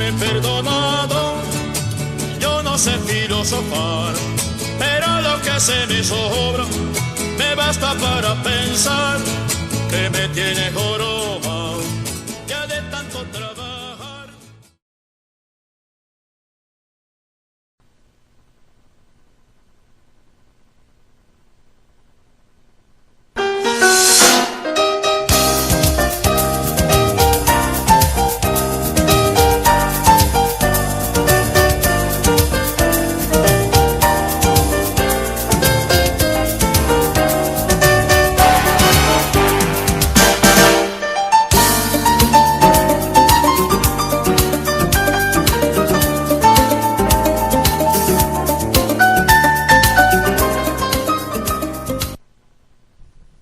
haberme perdonado. Yo no sé filosofar, pero lo que se me sobra me basta para pensar que me tiene jorobado ya de tanto trabajar.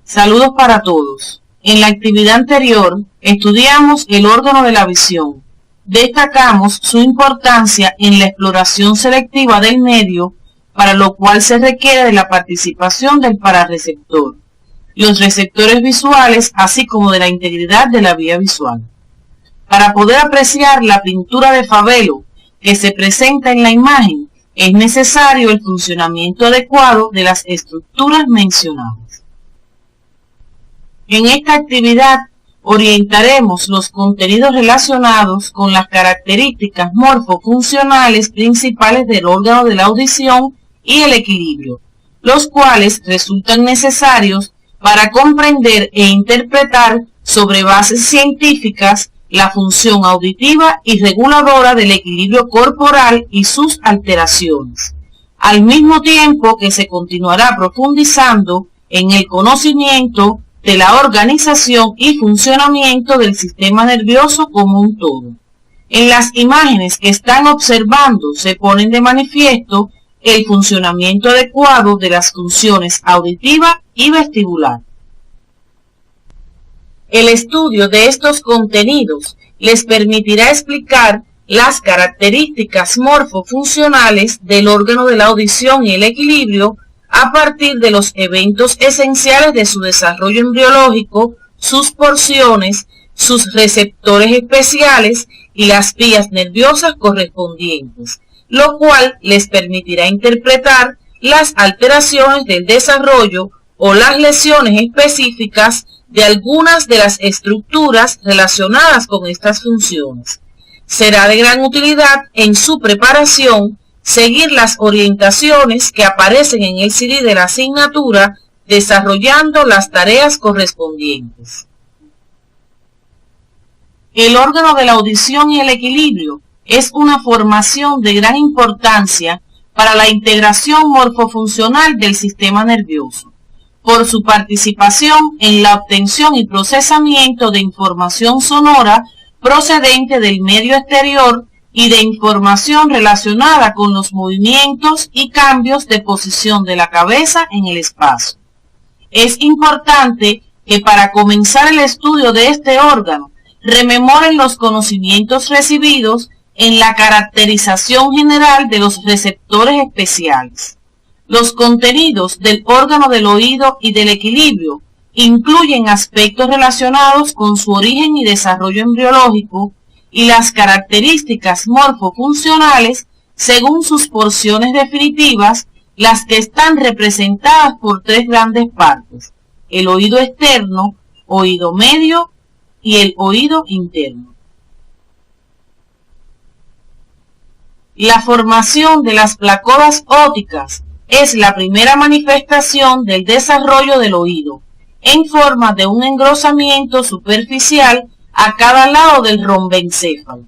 Saludos para todos. En la actividad anterior estudiamos el órgano de la visión. Destacamos su importancia en la exploración selectiva del medio, para lo cual se requiere de la participación del pararreceptor, los receptores visuales, así como de la integridad de la vía visual. Para poder apreciar la pintura de Fabelo que se presenta en la imagen, es necesario el funcionamiento adecuado de las estructuras mencionadas. En esta actividad orientaremos los contenidos relacionados con las características morfofuncionales principales del órgano de la audición y el equilibrio, los cuales resultan necesarios para comprender e interpretar sobre bases científicas la función auditiva y reguladora del equilibrio corporal y sus alteraciones, al mismo tiempo que se continuará profundizando en el conocimiento de la organización y funcionamiento del sistema nervioso como un todo. En las imágenes que están observando se ponen de manifiesto el funcionamiento adecuado de las funciones auditiva y vestibular. El estudio de estos contenidos les permitirá explicar las características morfofuncionales del órgano de la audición y el equilibrio a partir de los eventos esenciales de su desarrollo embriológico, sus porciones, sus receptores especiales y las vías nerviosas correspondientes, lo cual les permitirá interpretar las alteraciones del desarrollo o las lesiones específicas de algunas de las estructuras relacionadas con estas funciones. Será de gran utilidad en su preparación seguir las orientaciones que aparecen en el CD de la asignatura, desarrollando las tareas correspondientes. El órgano de la audición y el equilibrio es una formación de gran importancia para la integración morfofuncional del sistema nervioso, por su participación en la obtención y procesamiento de información sonora procedente del medio exterior y de información relacionada con los movimientos y cambios de posición de la cabeza en el espacio. Es importante que para comenzar el estudio de este órgano rememoren los conocimientos recibidos en la caracterización general de los receptores especiales. Los contenidos del órgano del oído y del equilibrio incluyen aspectos relacionados con su origen y desarrollo embriológico y las características morfofuncionales según sus porciones definitivas, las que están representadas por tres grandes partes: el oído externo, oído medio y el oído interno. La formación de las placodas ópticas es la primera manifestación del desarrollo del oído, en forma de un engrosamiento superficial a cada lado del rombencéfalo.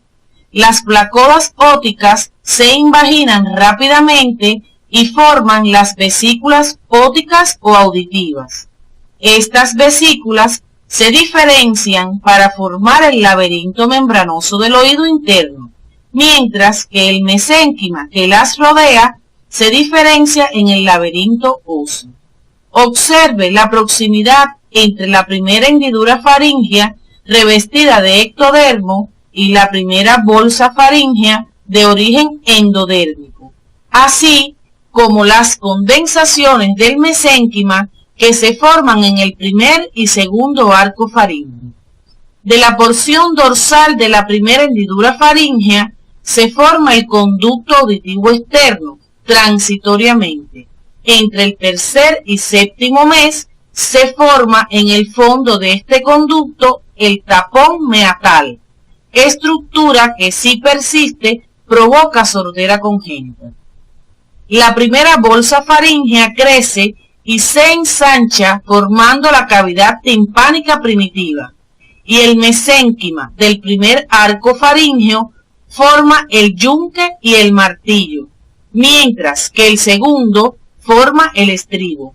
Las placodas ópticas se invaginan rápidamente y forman las vesículas ópticas o auditivas. Estas vesículas se diferencian para formar el laberinto membranoso del oído interno, mientras que el mesénquima que las rodea se diferencia en el laberinto óseo. Observe la proximidad entre la primera hendidura faríngea revestida de ectodermo y la primera bolsa faríngea de origen endodérmico, así como las condensaciones del mesénquima que se forman en el primer y segundo arco faríngeo. De la porción dorsal de la primera hendidura faríngea se forma el conducto auditivo externo transitoriamente. Entre el tercer y séptimo mes se forma en el fondo de este conducto el tapón meatal, estructura que si persiste provoca sordera congénita. La primera bolsa faríngea crece y se ensancha formando la cavidad timpánica primitiva, y el mesénquima del primer arco faríngeo forma el yunque y el martillo, mientras que el segundo forma el estribo.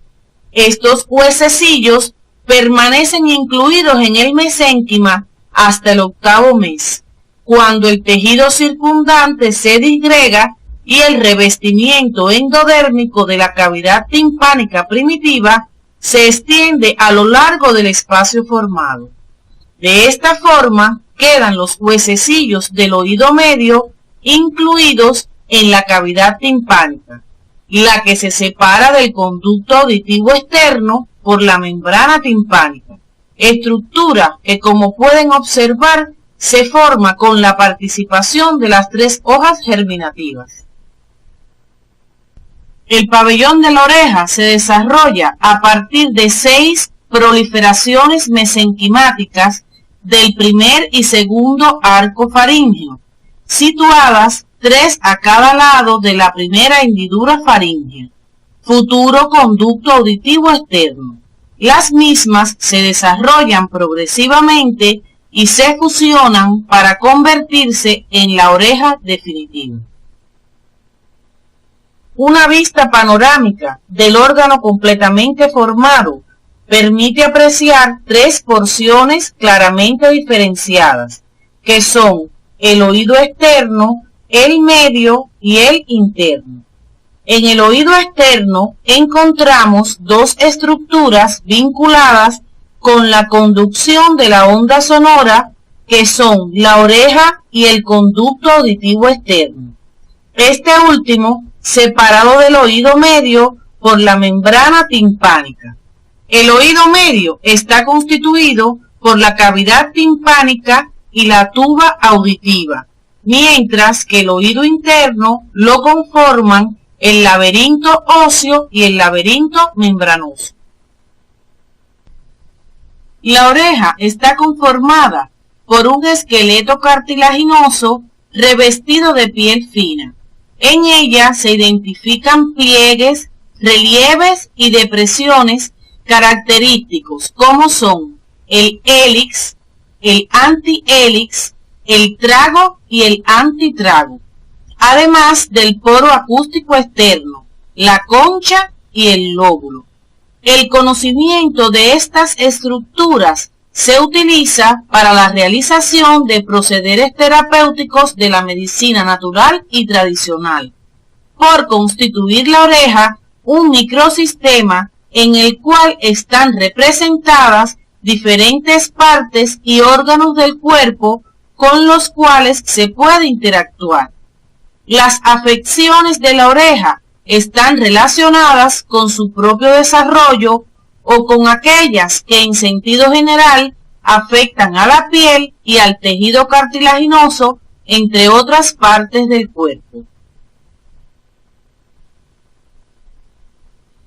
Estos huesecillos permanecen incluidos en el mesénquima hasta el octavo mes, cuando el tejido circundante se disgrega y el revestimiento endodérmico de la cavidad timpánica primitiva se extiende a lo largo del espacio formado. De esta forma quedan los huesecillos del oído medio incluidos en la cavidad timpánica, la que se separa del conducto auditivo externo por la membrana timpánica, estructura que, como pueden observar, se forma con la participación de las tres hojas germinativas. El pabellón de la oreja se desarrolla a partir de 6 proliferaciones mesenquimáticas del primer y segundo arco faríngeo, situadas 3 a cada lado de la primera hendidura faríngea, futuro conducto auditivo externo. Las mismas se desarrollan progresivamente y se fusionan para convertirse en la oreja definitiva. Una vista panorámica del órgano completamente formado permite apreciar 3 porciones claramente diferenciadas, que son el oído externo, el medio y el interno. En el oído externo encontramos 2 estructuras vinculadas con la conducción de la onda sonora, que son la oreja y el conducto auditivo externo. Este último separado del oído medio por la membrana timpánica. El oído medio está constituido por la cavidad timpánica y la tuba auditiva, mientras que el oído interno lo conforman el laberinto óseo y el laberinto membranoso. La oreja está conformada por un esqueleto cartilaginoso revestido de piel fina. En ella se identifican pliegues, relieves y depresiones característicos como son el hélix, el antihélix, el trago y el antitrago, además del poro acústico externo, la concha y el lóbulo. El conocimiento de estas estructuras se utiliza para la realización de procederes terapéuticos de la medicina natural y tradicional, por constituir la oreja un microsistema en el cual están representadas diferentes partes y órganos del cuerpo con los cuales se puede interactuar. Las afecciones de la oreja están relacionadas con su propio desarrollo o con aquellas que en sentido general afectan a la piel y al tejido cartilaginoso, entre otras partes del cuerpo.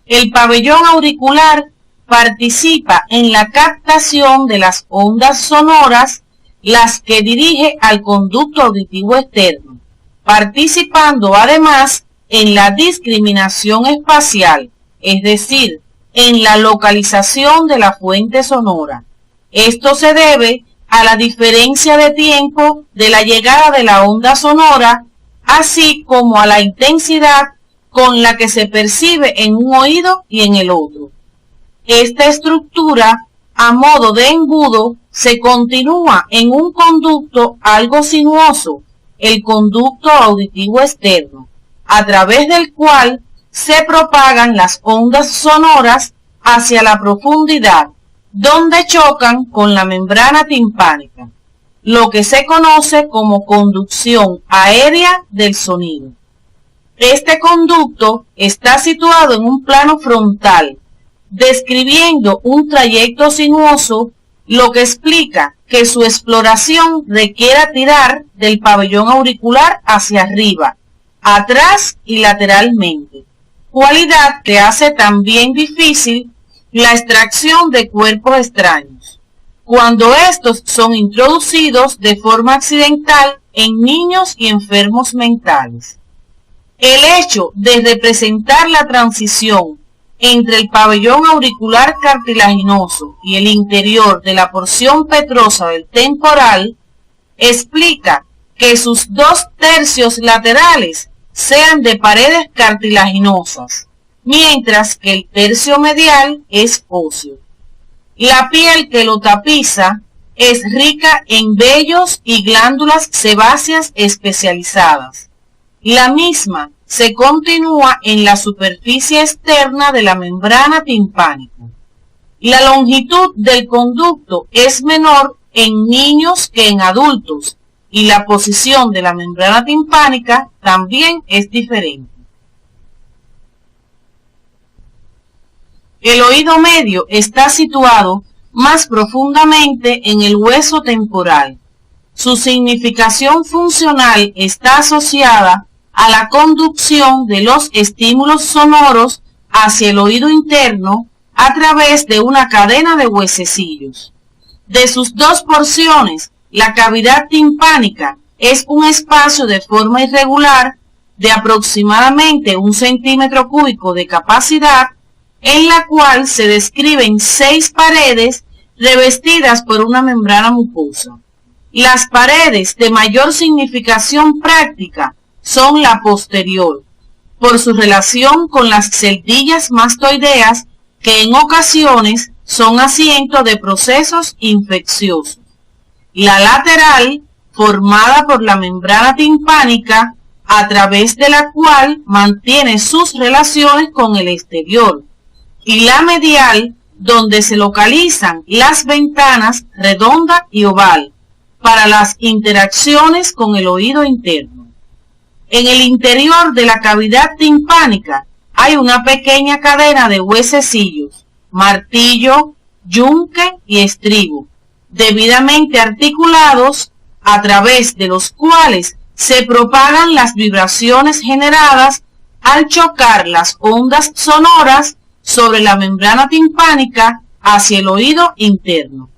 El pabellón auricular participa en la captación de las ondas sonoras, las que dirige al conducto auditivo externo, participando además en la discriminación espacial, es decir, en la localización de la fuente sonora. Esto se debe a la diferencia de tiempo de la llegada de la onda sonora, así como a la intensidad con la que se percibe en un oído y en el otro. Esta estructura, a modo de embudo, se continúa en un conducto algo sinuoso, el conducto auditivo externo, a través del cual se propagan las ondas sonoras hacia la profundidad, donde chocan con la membrana timpánica, lo que se conoce como conducción aérea del sonido. Este conducto está situado en un plano frontal, describiendo un trayecto sinuoso lo que explica que su exploración requiera tirar del pabellón auricular hacia arriba, atrás y lateralmente, cualidad que hace también difícil la extracción de cuerpos extraños, cuando estos son introducidos de forma accidental en niños y enfermos mentales. El hecho de representar la transición entre el pabellón auricular cartilaginoso y el interior de la porción petrosa del temporal explica que sus 2 tercios laterales sean de paredes cartilaginosas, mientras que el tercio medial es óseo. La piel que lo tapiza es rica en vellos y glándulas sebáceas especializadas. La misma se continúa en la superficie externa de la membrana timpánica. La longitud del conducto es menor en niños que en adultos y la posición de la membrana timpánica también es diferente. El oído medio está situado más profundamente en el hueso temporal. Su significación funcional está asociada a la conducción de los estímulos sonoros hacia el oído interno a través de una cadena de huesecillos. De sus 2 porciones, la cavidad timpánica es un espacio de forma irregular de aproximadamente 1 centímetro cúbico de capacidad, en la cual se describen 6 paredes revestidas por una membrana mucosa. Las paredes de mayor significación práctica son la posterior, por su relación con las celdillas mastoideas que en ocasiones son asiento de procesos infecciosos. La lateral, formada por la membrana timpánica, a través de la cual mantiene sus relaciones con el exterior, y la medial, donde se localizan las ventanas redonda y oval, para las interacciones con el oído interno. En el interior de la cavidad timpánica hay una pequeña cadena de huesecillos, martillo, yunque y estribo, debidamente articulados, a través de los cuales se propagan las vibraciones generadas al chocar las ondas sonoras sobre la membrana timpánica hacia el oído interno.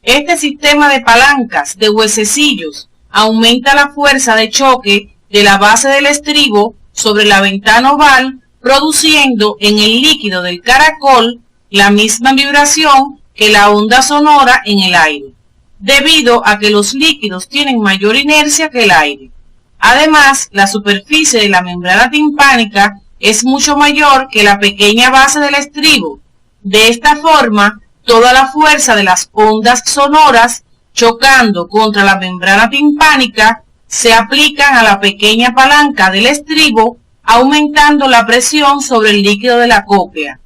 Este sistema de palancas de huesecillos aumenta la fuerza de choque de la base del estribo sobre la ventana oval, produciendo en el líquido del caracol la misma vibración que la onda sonora en el aire, debido a que los líquidos tienen mayor inercia que el aire. Además, la superficie de la membrana timpánica es mucho mayor que la pequeña base del estribo. De esta forma, toda la fuerza de las ondas sonoras chocando contra la membrana timpánica se aplican a la pequeña palanca del estribo, aumentando la presión sobre el líquido de la cóclea.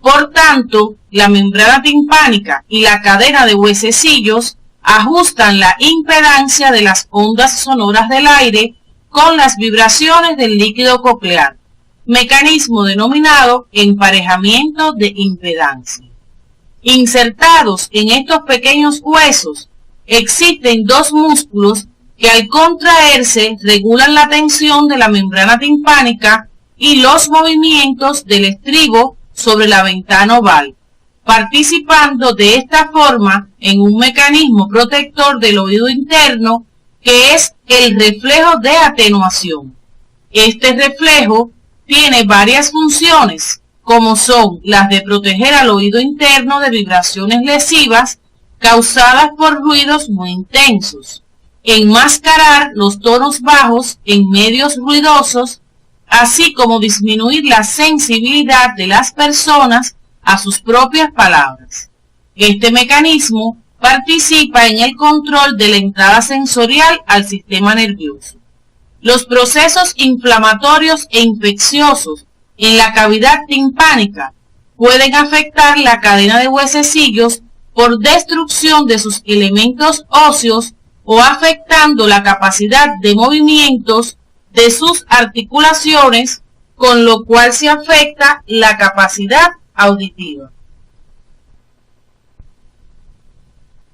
Por tanto, la membrana timpánica y la cadena de huesecillos ajustan la impedancia de las ondas sonoras del aire con las vibraciones del líquido coclear, mecanismo denominado emparejamiento de impedancia. Insertados en estos pequeños huesos existen 2 músculos que al contraerse regulan la tensión de la membrana timpánica y los movimientos del estribo sobre la ventana oval, participando de esta forma en un mecanismo protector del oído interno que es el reflejo de atenuación. Este reflejo tiene varias funciones, como son las de proteger al oído interno de vibraciones lesivas causadas por ruidos muy intensos, enmascarar los tonos bajos en medios ruidosos, así como disminuir la sensibilidad de las personas a sus propias palabras. Este mecanismo participa en el control de la entrada sensorial al sistema nervioso. Los procesos inflamatorios e infecciosos en la cavidad timpánica pueden afectar la cadena de huesecillos por destrucción de sus elementos óseos o afectando la capacidad de movimientos de sus articulaciones, con lo cual se afecta la capacidad auditiva.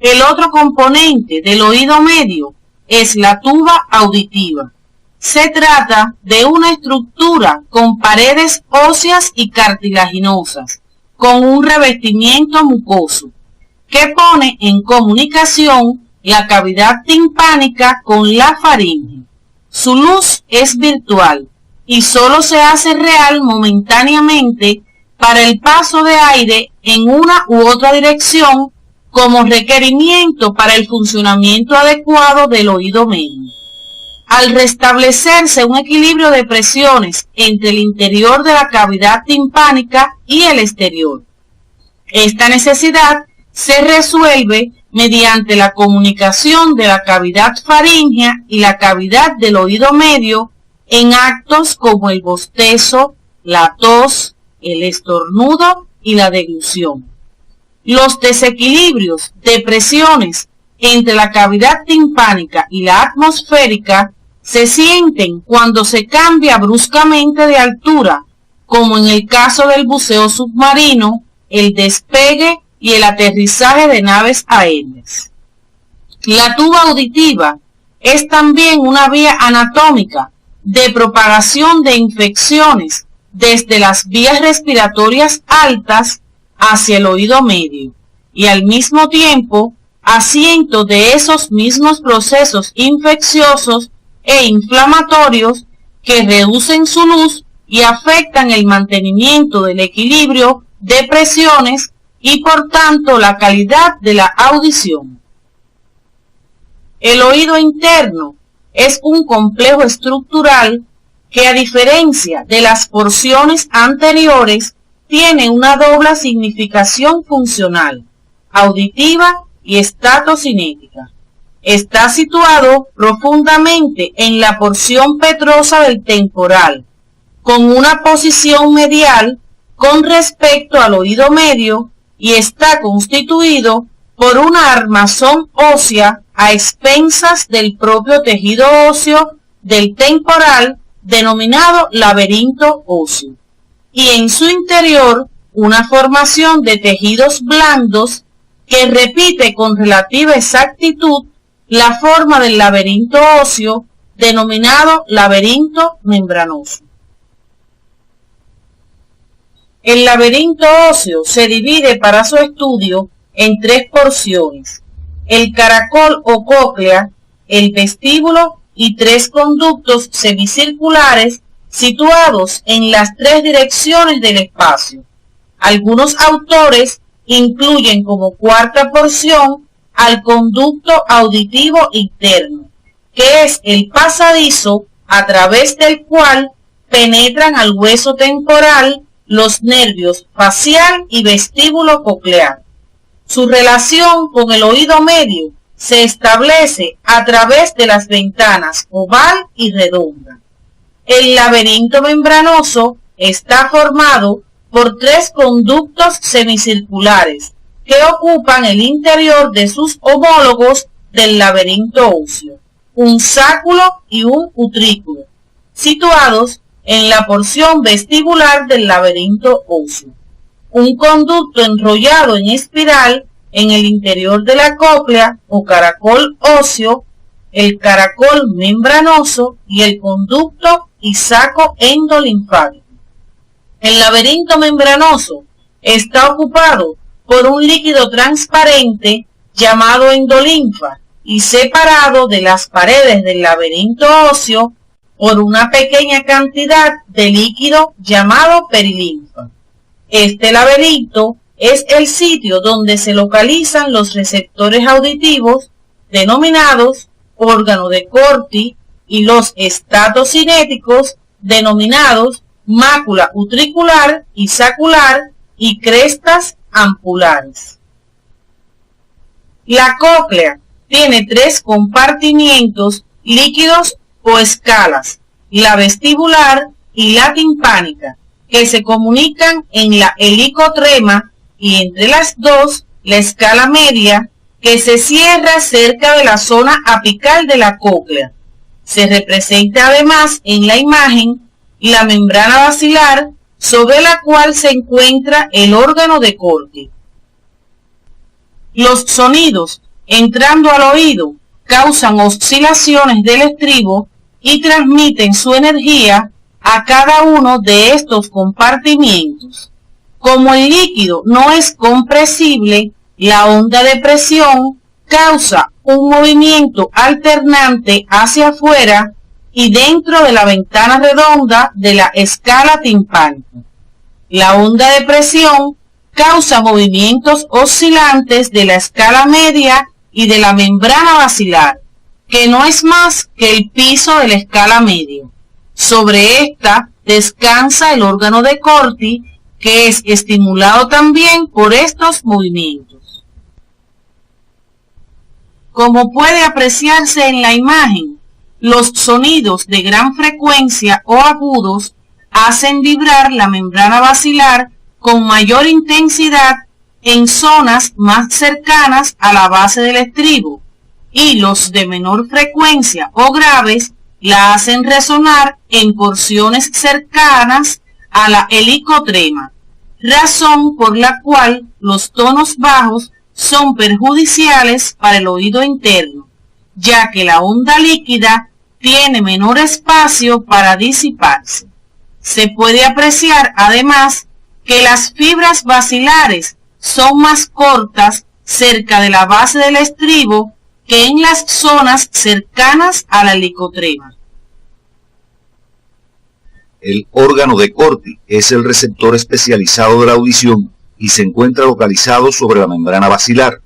El otro componente del oído medio es la tuba auditiva. Se trata de una estructura con paredes óseas y cartilaginosas, con un revestimiento mucoso, que pone en comunicación la cavidad timpánica con la faringe. Su luz es virtual y solo se hace real momentáneamente para el paso de aire en una u otra dirección como requerimiento para el funcionamiento adecuado del oído medio. Al restablecerse un equilibrio de presiones entre el interior de la cavidad timpánica y el exterior, esta necesidad se resuelve mediante la comunicación de la cavidad faríngea y la cavidad del oído medio en actos como el bostezo, la tos, el estornudo y la deglución. Los desequilibrios de presiones entre la cavidad timpánica y la atmosférica se sienten cuando se cambia bruscamente de altura, como en el caso del buceo submarino, el despegue y el aterrizaje de naves aéreas. La tuba auditiva es también una vía anatómica de propagación de infecciones desde las vías respiratorias altas hacia el oído medio y al mismo tiempo asiento de esos mismos procesos infecciosos e inflamatorios que reducen su luz y afectan el mantenimiento del equilibrio de presiones y por tanto la calidad de la audición. El oído interno es un complejo estructural que, a diferencia de las porciones anteriores, tiene una doble significación funcional, auditiva y estatocinética. Está situado profundamente en la porción petrosa del temporal, con una posición medial con respecto al oído medio y está constituido por una armazón ósea a expensas del propio tejido óseo del temporal denominado laberinto óseo, y en su interior una formación de tejidos blandos que repite con relativa exactitud la forma del laberinto óseo denominado laberinto membranoso. El laberinto óseo se divide para su estudio en tres porciones: el caracol o cóclea, el vestíbulo y tres conductos semicirculares situados en las tres direcciones del espacio. Algunos autores incluyen como cuarta porción al conducto auditivo interno, que es el pasadizo a través del cual penetran al hueso temporal los nervios facial y vestíbulo coclear. Su relación con el oído medio se establece a través de las ventanas oval y redonda. El laberinto membranoso está formado por tres conductos semicirculares que ocupan el interior de sus homólogos del laberinto óseo, un sáculo y un utrículo, situados en la porción vestibular del laberinto óseo. Un conducto enrollado en espiral en el interior de la cóclea o caracol óseo, el caracol membranoso y el conducto y saco endolinfático. El laberinto membranoso está ocupado por un líquido transparente llamado endolinfa y separado de las paredes del laberinto óseo por una pequeña cantidad de líquido llamado perilinfa. Este laberinto es el sitio donde se localizan los receptores auditivos denominados órgano de Corti y los estatocinéticos denominados mácula utricular y sacular y crestas ampulares. La cóclea tiene tres compartimientos líquidos o escalas, la vestibular y la timpánica, que se comunican en la helicotrema y entre las dos la escala media, que se cierra cerca de la zona apical de la cóclea. Se representa además en la imagen la membrana basilar sobre la cual se encuentra el órgano de Corti. Los sonidos entrando al oído causan oscilaciones del estribo y transmiten su energía a cada uno de estos compartimientos. Como el líquido no es compresible, la onda de presión causa un movimiento alternante hacia afuera y dentro de la ventana redonda de la escala timpánica. La onda de presión causa movimientos oscilantes de la escala media y de la membrana basilar, que no es más que el piso de la escala media. Sobre esta descansa el órgano de Corti, que es estimulado también por estos movimientos. Como puede apreciarse en la imagen, los sonidos de gran frecuencia o agudos hacen vibrar la membrana basilar con mayor intensidad en zonas más cercanas a la base del estribo, y los de menor frecuencia o graves la hacen resonar en porciones cercanas a la helicotrema, razón por la cual los tonos bajos son perjudiciales para el oído interno, ya que la onda líquida tiene menor espacio para disiparse. Se puede apreciar además que las fibras basilares son más cortas cerca de la base del estribo que en las zonas cercanas a la helicotrema. El órgano de Corti es el receptor especializado de la audición y se encuentra localizado sobre la membrana basilar.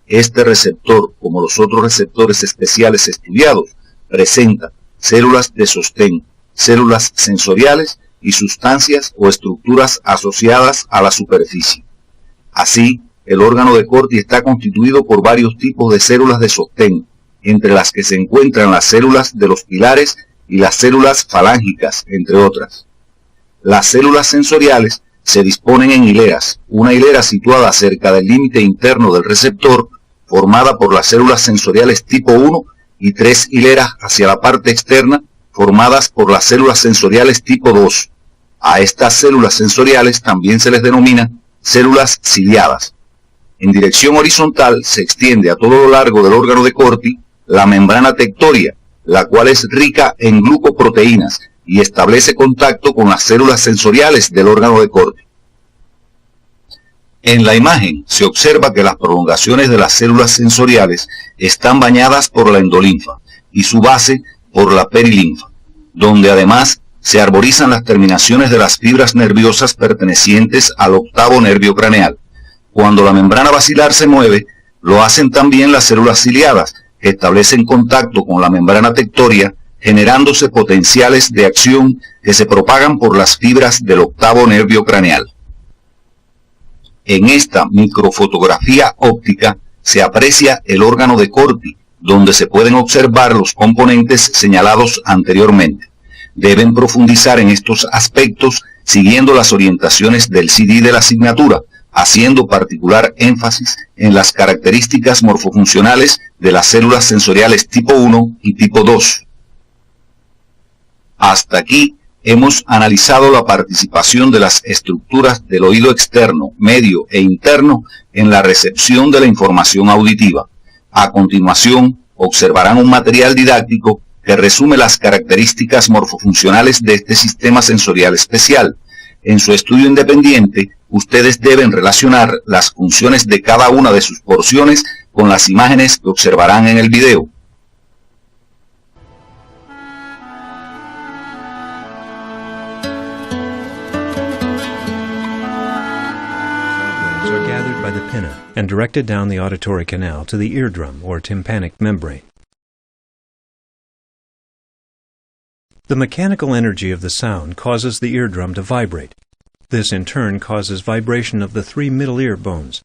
Este receptor, como los otros receptores especiales estudiados, presenta células de sostén, células sensoriales y sustancias o estructuras asociadas a la superficie. Así, el órgano de Corti está constituido por varios tipos de células de sostén, entre las que se encuentran las células de los pilares y las células falángicas, entre otras. Las células sensoriales se disponen en hileras, una hilera situada cerca del límite interno del receptor, formada por las células sensoriales tipo 1 y 3 hileras hacia la parte externa, formadas por las células sensoriales tipo 2. A estas células sensoriales también se les denomina células ciliadas. En dirección horizontal se extiende a todo lo largo del órgano de Corti la membrana tectoria, la cual es rica en glucoproteínas y establece contacto con las células sensoriales del órgano de Corti. En la imagen se observa que las prolongaciones de las células sensoriales están bañadas por la endolinfa y su base por la perilinfa, donde además se arborizan las terminaciones de las fibras nerviosas pertenecientes al octavo nervio craneal. Cuando la membrana basilar se mueve, lo hacen también las células ciliadas, que establecen contacto con la membrana tectoria, generándose potenciales de acción que se propagan por las fibras del octavo nervio craneal. En esta microfotografía óptica se aprecia el órgano de Corti, donde se pueden observar los componentes señalados anteriormente. Deben profundizar en estos aspectos siguiendo las orientaciones del CD de la asignatura, haciendo particular énfasis en las características morfofuncionales de las células sensoriales tipo 1 y tipo 2. Hasta aquí hemos analizado la participación de las estructuras del oído externo, medio e interno en la recepción de la información auditiva. A continuación, observarán un material didáctico que resume las características morfofuncionales de este sistema sensorial especial. En su estudio independiente, ustedes deben relacionar las funciones de cada una de sus porciones con las imágenes que observarán en el video. Are gathered by the pinna and directed down the auditory canal to the eardrum or tympanic membrane. The mechanical energy of the sound causes the eardrum to vibrate. This in turn causes vibration of the three middle ear bones,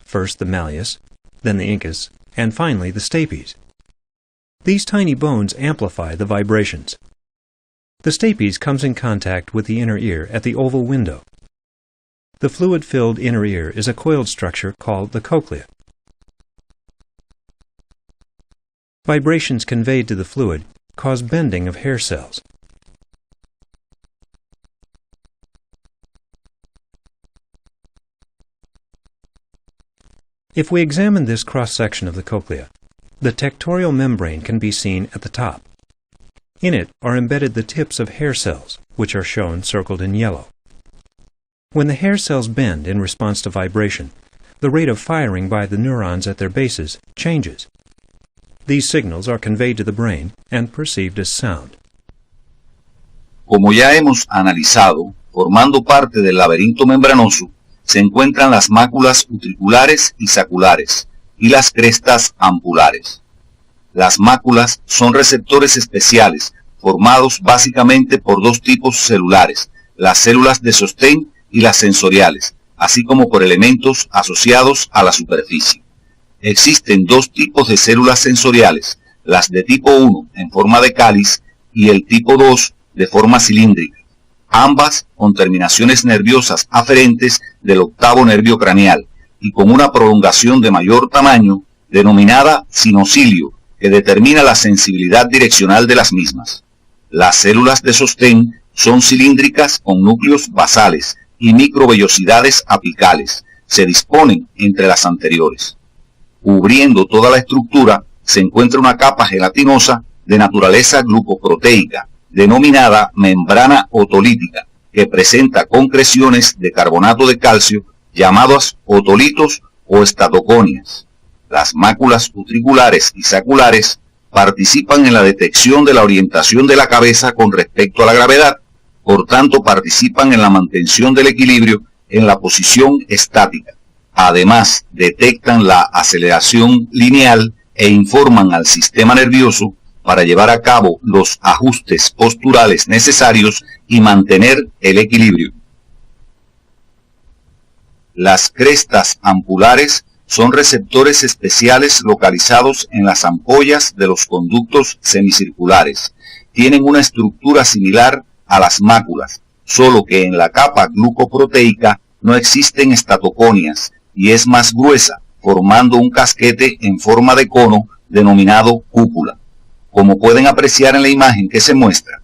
first the malleus, then the incus, and finally the stapes. These tiny bones amplify the vibrations. The stapes comes in contact with the inner ear at the oval window. The fluid-filled inner ear is a coiled structure called the cochlea. Vibrations conveyed to the fluid cause bending of hair cells. If we examine this cross-section of the cochlea, the tectorial membrane can be seen at the top. In it are embedded the tips of hair cells, which are shown circled in yellow. When the hair cells bend in response to vibration, the rate of firing by the neurons at their bases changes. These signals are conveyed to the brain and perceived as sound. Como ya hemos analizado, formando parte del laberinto membranoso, se encuentran las máculas utriculares y saculares y las crestas ampulares. Las máculas son receptores especiales formados básicamente por dos tipos celulares, las células de sostén y las sensoriales, así como por elementos asociados a la superficie. Existen dos tipos de células sensoriales, las de tipo 1 en forma de cáliz y el tipo 2 de forma cilíndrica, ambas con terminaciones nerviosas aferentes del octavo nervio craneal y con una prolongación de mayor tamaño denominada sinocilio, que determina la sensibilidad direccional de las mismas. Las células de sostén son cilíndricas con núcleos basales y microvellosidades apicales. Se disponen entre las anteriores. Cubriendo toda la estructura se encuentra una capa gelatinosa de naturaleza glucoproteica, denominada membrana otolítica, que presenta concreciones de carbonato de calcio llamadas otolitos o estatoconias. Las máculas utriculares y saculares participan en la detección de la orientación de la cabeza con respecto a la gravedad, por tanto participan en la mantención del equilibrio en la posición estática. Además, detectan la aceleración lineal e informan al sistema nervioso para llevar a cabo los ajustes posturales necesarios y mantener el equilibrio. Las crestas ampulares son receptores especiales localizados en las ampollas de los conductos semicirculares. Tienen una estructura similar a las máculas, solo que en la capa glucoproteica no existen estatoconias y es más gruesa, formando un casquete en forma de cono denominado cúpula. Como pueden apreciar en la imagen que se muestra,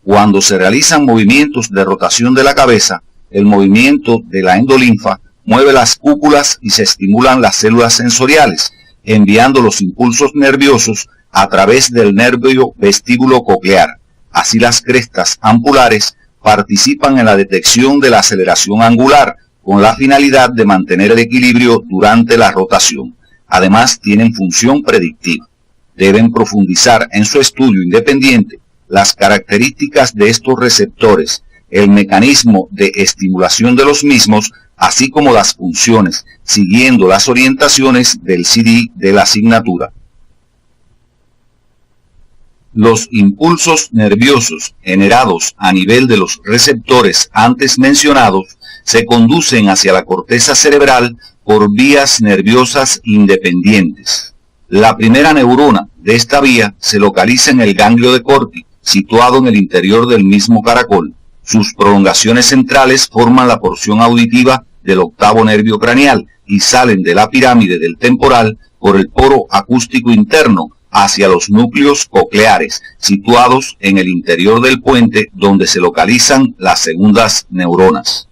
cuando se realizan movimientos de rotación de la cabeza, el movimiento de la endolinfa mueve las cúpulas y se estimulan las células sensoriales, enviando los impulsos nerviosos a través del nervio vestíbulo coclear. Así las crestas ampulares participan en la detección de la aceleración angular, con la finalidad de mantener el equilibrio durante la rotación. Además, tienen función predictiva. Deben profundizar en su estudio independiente las características de estos receptores, el mecanismo de estimulación de los mismos, así como las funciones, siguiendo las orientaciones del CD de la asignatura. Los impulsos nerviosos generados a nivel de los receptores antes mencionados se conducen hacia la corteza cerebral por vías nerviosas independientes. La primera neurona de esta vía se localiza en el ganglio de Corti, situado en el interior del mismo caracol. Sus prolongaciones centrales forman la porción auditiva del octavo nervio craneal y salen de la pirámide del temporal por el poro acústico interno hacia los núcleos cocleares, situados en el interior del puente donde se localizan las segundas neuronas.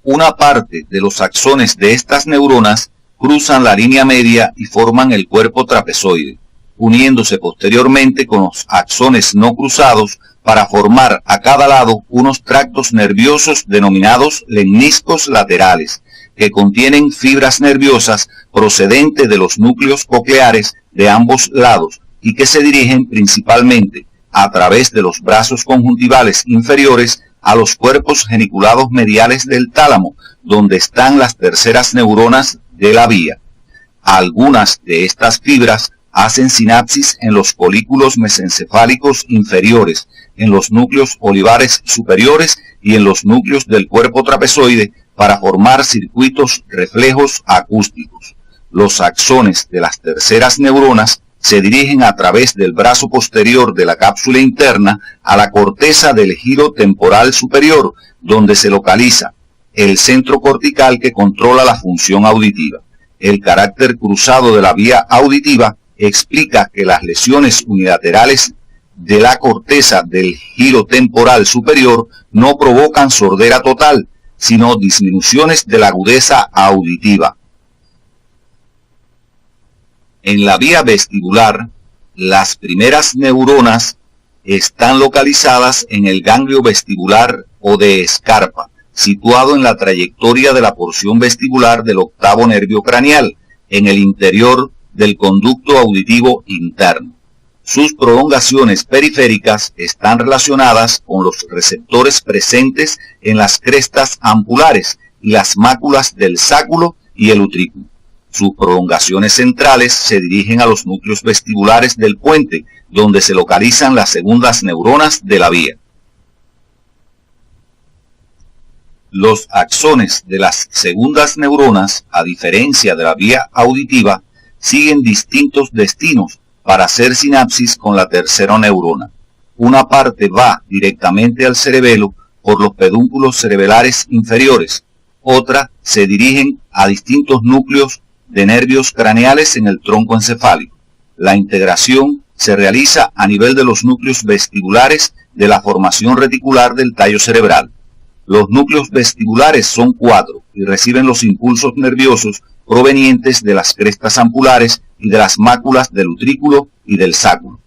Una parte de los axones de estas neuronas cruzan la línea media y forman el cuerpo trapezoide, uniéndose posteriormente con los axones no cruzados para formar a cada lado unos tractos nerviosos denominados lemniscos laterales, que contienen fibras nerviosas procedentes de los núcleos cocleares de ambos lados y que se dirigen principalmente a través de los brazos conjuntivales inferiores a los cuerpos geniculados mediales del tálamo, donde están las terceras neuronas de la vía. Algunas de estas fibras hacen sinapsis en los folículos mesencefálicos inferiores, en los núcleos olivares superiores y en los núcleos del cuerpo trapezoide para formar circuitos reflejos acústicos. Los axones de las terceras neuronas se dirigen a través del brazo posterior de la cápsula interna a la corteza del giro temporal superior, donde se localiza el centro cortical que controla la función auditiva. El carácter cruzado de la vía auditiva explica que las lesiones unilaterales de la corteza del giro temporal superior no provocan sordera total, sino disminuciones de la agudeza auditiva. En la vía vestibular, las primeras neuronas están localizadas en el ganglio vestibular o de escarpa, situado en la trayectoria de la porción vestibular del octavo nervio craneal, en el interior del conducto auditivo interno. Sus prolongaciones periféricas están relacionadas con los receptores presentes en las crestas ampulares y las máculas del sáculo y el utrículo. Sus prolongaciones centrales se dirigen a los núcleos vestibulares del puente, donde se localizan las segundas neuronas de la vía. Los axones de las segundas neuronas, a diferencia de la vía auditiva, siguen distintos destinos para hacer sinapsis con la tercera neurona. Una parte va directamente al cerebelo por los pedúnculos cerebelares inferiores, otra se dirigen a distintos núcleos de nervios craneales en el tronco encefálico. La integración se realiza a nivel de los núcleos vestibulares de la formación reticular del tallo cerebral. Los núcleos vestibulares son 4 y reciben los impulsos nerviosos provenientes de las crestas ampulares y de las máculas del utrículo y del sáculo.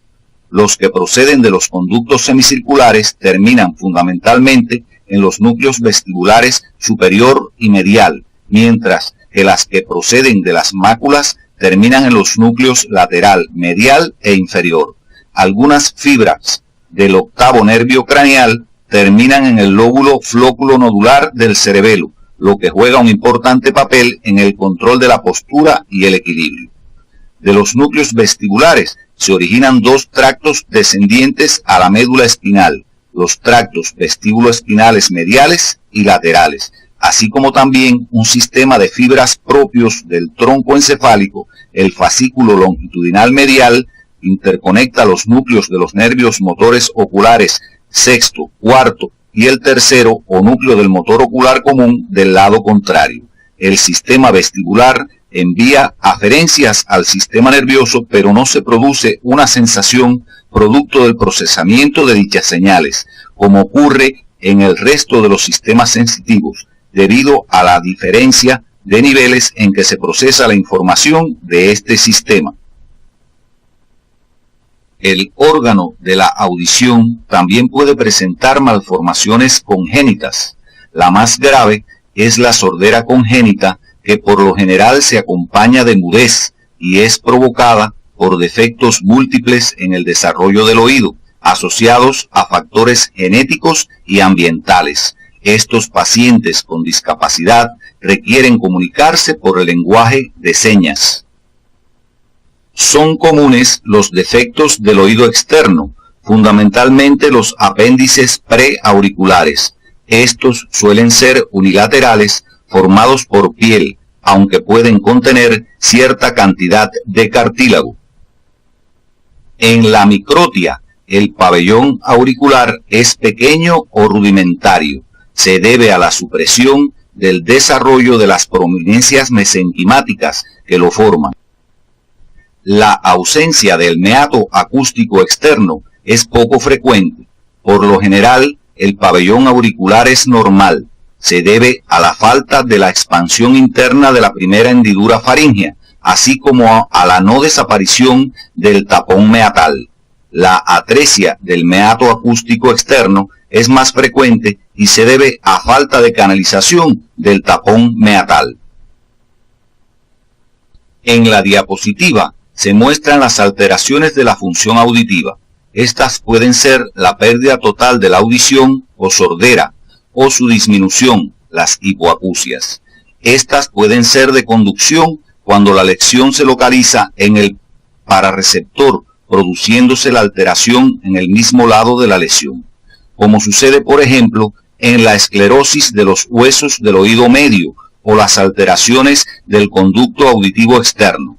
Los que proceden de los conductos semicirculares terminan fundamentalmente en los núcleos vestibulares superior y medial, mientras que las que proceden de las máculas terminan en los núcleos lateral, medial e inferior. Algunas fibras del octavo nervio craneal terminan en el lóbulo flóculo nodular del cerebelo, lo que juega un importante papel en el control de la postura y el equilibrio. De los núcleos vestibulares se originan 2 tractos descendientes a la médula espinal, los tractos vestíbulo-espinales mediales y laterales, así como también un sistema de fibras propios del tronco encefálico. El fascículo longitudinal medial interconecta los núcleos de los nervios motores oculares sexto, cuarto y el tercero o núcleo del motor ocular común del lado contrario. El sistema vestibular envía aferencias al sistema nervioso, pero no se produce una sensación producto del procesamiento de dichas señales, como ocurre en el resto de los sistemas sensitivos, debido a la diferencia de niveles en que se procesa la información de este sistema. El órgano de la audición también puede presentar malformaciones congénitas. La más grave es la sordera congénita, que por lo general se acompaña de mudez y es provocada por defectos múltiples en el desarrollo del oído, asociados a factores genéticos y ambientales. Estos pacientes con discapacidad requieren comunicarse por el lenguaje de señas. Son comunes los defectos del oído externo, fundamentalmente los apéndices preauriculares. Estos suelen ser unilaterales, formados por piel, aunque pueden contener cierta cantidad de cartílago. En la microtia, el pabellón auricular es pequeño o rudimentario. Se debe a la supresión del desarrollo de las prominencias mesenquimáticas que lo forman. La ausencia del meato acústico externo es poco frecuente. Por lo general, el pabellón auricular es normal. Se debe a la falta de la expansión interna de la primera hendidura faríngea, así como a la no desaparición del tapón meatal. La atresia del meato acústico externo es más frecuente y se debe a falta de canalización del tapón meatal. En la diapositiva se muestran las alteraciones de la función auditiva. Estas pueden ser la pérdida total de la audición o sordera, o su disminución, las hipoacusias. Estas pueden ser de conducción cuando la lesión se localiza en el parareceptor, produciéndose la alteración en el mismo lado de la lesión, como sucede por ejemplo en la esclerosis de los huesos del oído medio o las alteraciones del conducto auditivo externo.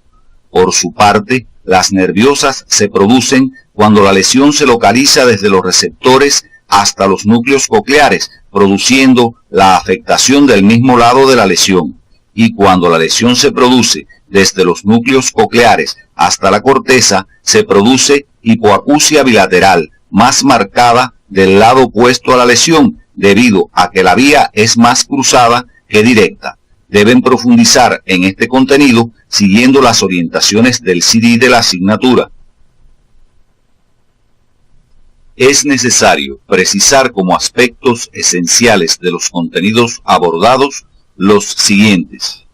Por su parte, las nerviosas se producen cuando la lesión se localiza desde los receptores hasta los núcleos cocleares, produciendo la afectación del mismo lado de la lesión, y cuando la lesión se produce desde los núcleos cocleares hasta la corteza, se produce hipoacusia bilateral, más marcada del lado opuesto a la lesión, debido a que la vía es más cruzada que directa. Deben profundizar en este contenido siguiendo las orientaciones del CD de la asignatura. Es necesario precisar como aspectos esenciales de los contenidos abordados los siguientes.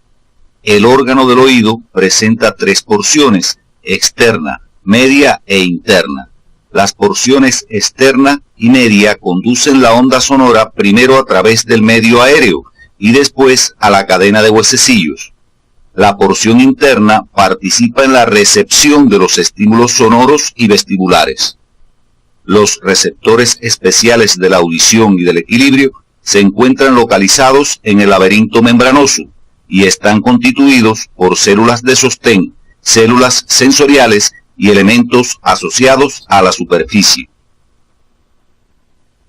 El órgano del oído presenta 3 porciones: externa, media e interna. Las porciones externa y media conducen la onda sonora primero a través del medio aéreo y después a la cadena de huesecillos. La porción interna participa en la recepción de los estímulos sonoros y vestibulares. Los receptores especiales de la audición y del equilibrio se encuentran localizados en el laberinto membranoso y están constituidos por células de sostén, células sensoriales y elementos asociados a la superficie.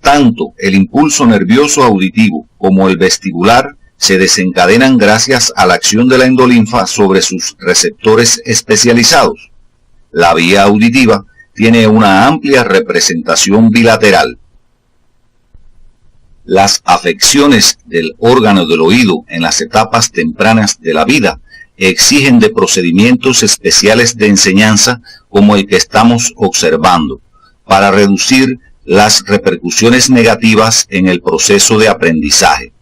Tanto el impulso nervioso auditivo como el vestibular se desencadenan gracias a la acción de la endolinfa sobre sus receptores especializados. La vía auditiva tiene una amplia representación bilateral. Las afecciones del órgano del oído en las etapas tempranas de la vida exigen de procedimientos especiales de enseñanza como el que estamos observando, para reducir las repercusiones negativas en el proceso de aprendizaje.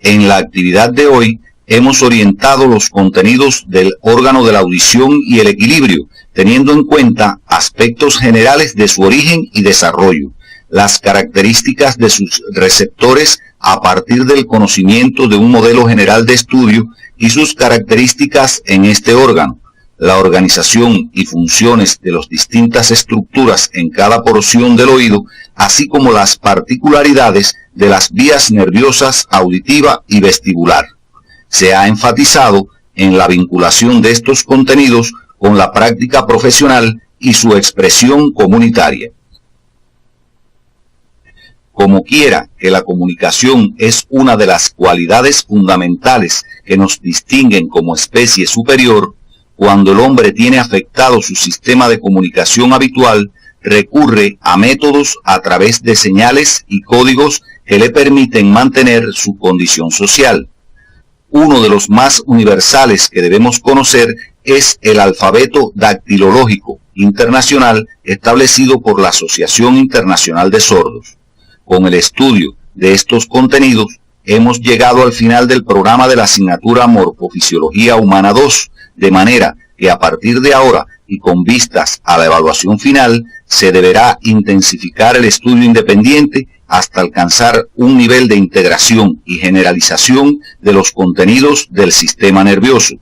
En la actividad de hoy hemos orientado los contenidos del órgano de la audición y el equilibrio, teniendo en cuenta aspectos generales de su origen y desarrollo, las características de sus receptores a partir del conocimiento de un modelo general de estudio y sus características en este órgano, la organización y funciones de las distintas estructuras en cada porción del oído, así como las particularidades de las vías nerviosas auditiva y vestibular. Se ha enfatizado en la vinculación de estos contenidos con la práctica profesional y su expresión comunitaria. Como quiera que la comunicación es una de las cualidades fundamentales que nos distinguen como especie superior, cuando el hombre tiene afectado su sistema de comunicación habitual, recurre a métodos a través de señales y códigos que le permiten mantener su condición social. Uno de los más universales que debemos conocer es el alfabeto dactilológico internacional establecido por la Asociación Internacional de Sordos. Con el estudio de estos contenidos, hemos llegado al final del programa de la asignatura Morfofisiología Humana 2, de manera que a partir de ahora y con vistas a la evaluación final, se deberá intensificar el estudio independiente hasta alcanzar un nivel de integración y generalización de los contenidos del sistema nervioso.